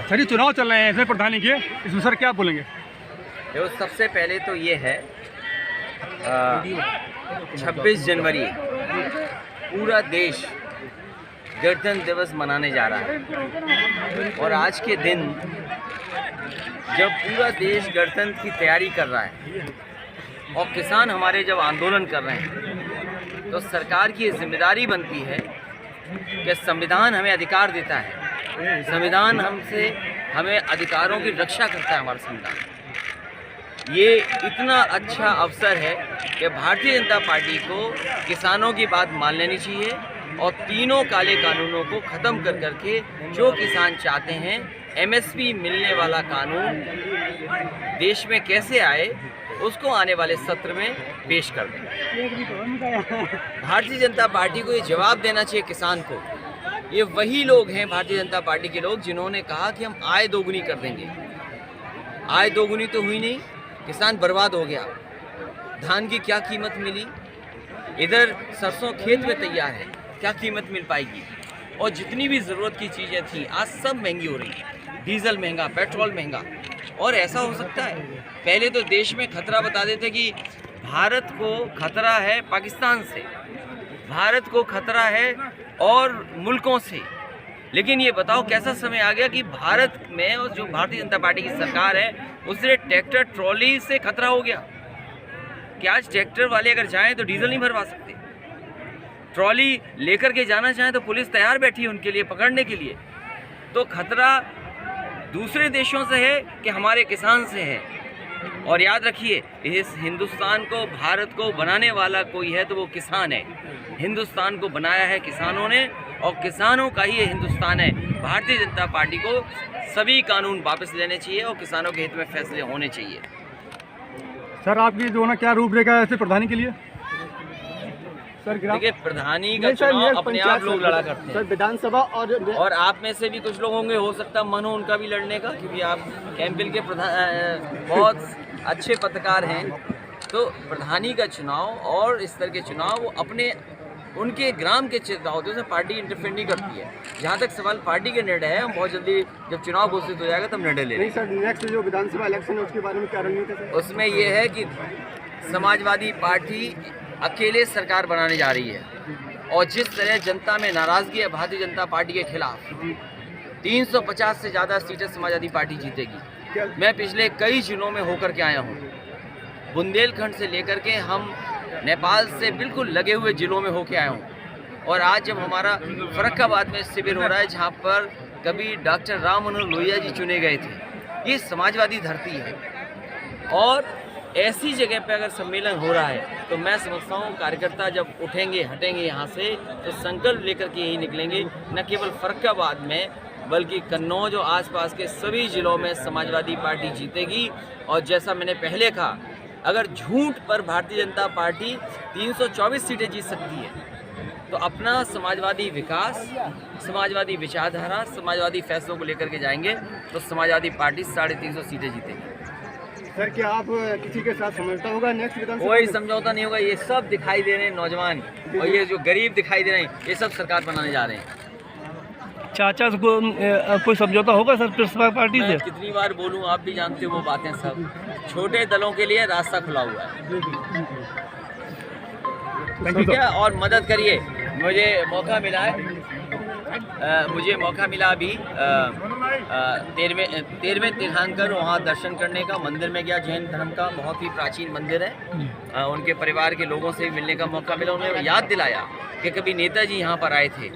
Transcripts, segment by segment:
Sir ये चुनाव चल रहे हैं इसमें प्रधानी के, इसमें सर क्या बोलेंगे? देखो, सबसे पहले तो ये है 26 जनवरी पूरा देश गणतंत्र दिवस मनाने जा रहा है। और आज के दिन जब पूरा देश गणतंत्र की तैयारी कर रहा है और किसान हमारे जब आंदोलन कर रहे हैं, तो सरकार की जिम्मेदारी बनती है कि संविधान हमें अधिकार देता है, संविधान हमें अधिकारों की रक्षा करता है। हमारा संविधान ये इतना अच्छा अवसर है कि भारतीय जनता पार्टी को किसानों की बात मान लेनी चाहिए और तीनों काले कानूनों को ख़त्म कर करके जो किसान चाहते हैं एमएसपी मिलने वाला कानून देश में कैसे आए, उसको आने वाले सत्र में पेश कर दें। भारतीय जनता पार्टी को ये जवाब देना चाहिए किसान को। ये वही लोग हैं, भारतीय जनता पार्टी के लोग, जिन्होंने कहा कि हम आय दोगुनी कर देंगे। आय दोगुनी तो हुई नहीं, किसान बर्बाद हो गया। धान की क्या कीमत मिली? इधर सरसों खेत में तैयार है, क्या कीमत मिल पाएगी? और जितनी भी ज़रूरत की चीज़ें थी आज सब महंगी हो रही हैं। डीजल महंगा, पेट्रोल महंगा। और ऐसा हो सकता है, पहले तो देश में खतरा बता देते कि भारत को खतरा है पाकिस्तान से, भारत को खतरा है और मुल्कों से। लेकिन ये बताओ कैसा समय आ गया कि भारत में और जो भारतीय जनता पार्टी की सरकार है उससे ट्रैक्टर ट्रॉली से खतरा हो गया कि आज ट्रैक्टर वाले अगर जाएं तो डीजल नहीं भरवा सकते, ट्रॉली लेकर के जाना चाहें तो पुलिस तैयार बैठी है उनके लिए पकड़ने के लिए। तो खतरा दूसरे देशों से है कि हमारे किसान से है। और याद रखिए, इस हिंदुस्तान को, भारत को बनाने वाला कोई है तो वो किसान है। हिंदुस्तान को बनाया है किसानों ने और किसानों का ही ये हिंदुस्तान है। भारतीय जनता पार्टी को सभी कानून वापस लेने चाहिए और किसानों के हित में फैसले होने चाहिए। सर आपकी जो ना क्या रूपरेखा है ऐसे प्रधानी के लिए? सर देखिए, प्रधानी का चुनाव अपने आप लोग लड़ा करते हैं, सर विधानसभा और आप में से भी कुछ लोग होंगे, हो सकता है मन हो उनका भी लड़ने का, क्योंकि आप कैंपिल के बहुत अच्छे पत्रकार हैं। तो प्रधानी का चुनाव और इस तरह के चुनाव वो अपने उनके ग्राम के चुनाव होते हैं, उसमें पार्टी इंटरफेयर नहीं करती है। जहाँ तक सवाल पार्टी के निर्णय है, हम बहुत जल्दी जब चुनाव घोषित हो जाएगा तब निर्णय ले लेंगे। सर नेक्स्ट जो विधानसभा इलेक्शन है उसके बारे में क्या रणनीति है? उसमें ये है कि समाजवादी पार्टी अकेले सरकार बनाने जा रही है और जिस तरह जनता में नाराज़गी है भारतीय जनता पार्टी के खिलाफ, 350 से ज़्यादा सीटें समाजवादी पार्टी जीतेगी। मैं पिछले कई जिलों में होकर के आया हूँ, बुंदेलखंड से लेकर के हम नेपाल से बिल्कुल लगे हुए जिलों में होके आया हूँ। और आज जब हमारा फर्रुखाबाद में शिविर हो रहा है, जहाँ पर कभी डॉक्टर राम मनोहर लोहिया जी चुने गए थे, ये समाजवादी धरती है। और ऐसी जगह पे अगर सम्मेलन हो रहा है तो मैं समझता हूँ कार्यकर्ता जब उठेंगे हटेंगे यहाँ से तो संकल्प लेकर के यही निकलेंगे, न केवल फर्रुखाबाद में बल्कि कन्नौज और आसपास के सभी जिलों में समाजवादी पार्टी जीतेगी। और जैसा मैंने पहले कहा, अगर झूठ पर भारतीय जनता पार्टी 324 सीटें जीत सकती है तो अपना समाजवादी विकास, समाजवादी विचारधारा, समाजवादी फैसलों को लेकर के जाएंगे तो समाजवादी पार्टी 350 सीटें जीतेगी। सर क्या आप किसी के साथ समझौता होगा नेक्स्ट विधानसभा? कोई समझौता नहीं होगा। ये सब दिखाई दे रहे हैं नौजवान और ये जो गरीब दिखाई दे रहे हैं, ये सब सरकार बनाने जा रहे हैं। चाचा को कोई समझौता होगा सर प्रिंसिपल पार्टी से? कितनी बार बोलूं, आप भी जानते हो वो बातें सब। छोटे दलों के लिए रास्ता खुला हुआ है, ठीक है। और मदद करिए, मुझे मौका मिला है, मुझे मौका मिला अभी 13वें तीर्थंकर वहाँ दर्शन करने का, मंदिर में गया, जैन धर्म का बहुत ही प्राचीन मंदिर है। उनके परिवार के लोगों से मिलने का मौका मिला। उन्हें याद दिलाया कि कभी नेताजी यहाँ पर आए थे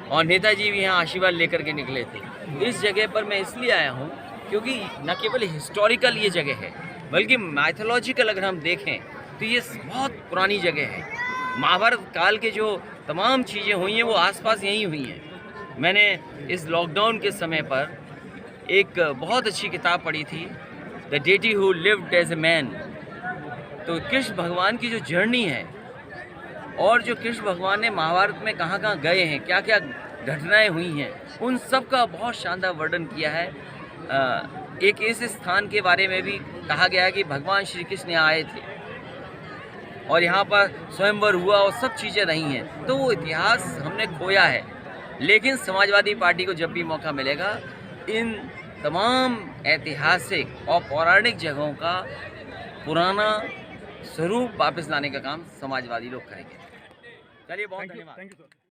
और नेताजी भी यहाँ आशीर्वाद लेकर के निकले थे। इस जगह पर मैं इसलिए आया हूँ क्योंकि न केवल हिस्टोरिकल ये जगह है बल्कि माइथोलॉजिकल अगर हम देखें तो ये बहुत पुरानी जगह है। महाभारत काल के जो तमाम चीज़ें हुई हैं वो आसपास यहीं हुई हैं। मैंने इस लॉकडाउन के समय पर एक बहुत अच्छी किताब पढ़ी थी, the deity who lived as a man. तो कृष्ण भगवान की जो जर्नी है और जो कृष्ण भगवान ने महाभारत में कहाँ कहाँ गए हैं, क्या क्या घटनाएं हुई हैं, उन सब का बहुत शानदार वर्णन किया है। एक ऐसे स्थान के बारे में भी कहा गया है कि भगवान श्री कृष्ण यहाँ आए थे और यहाँ पर स्वयंवर हुआ और सब चीज़ें रही हैं। तो वो इतिहास हमने खोया है, लेकिन समाजवादी पार्टी को जब भी मौका मिलेगा इन तमाम ऐतिहासिक और पौराणिक जगहों का पुराना स्वरूप वापस लाने का काम समाजवादी लोग करेंगे। चलिए, बहुत धन्यवाद। Thank you sir.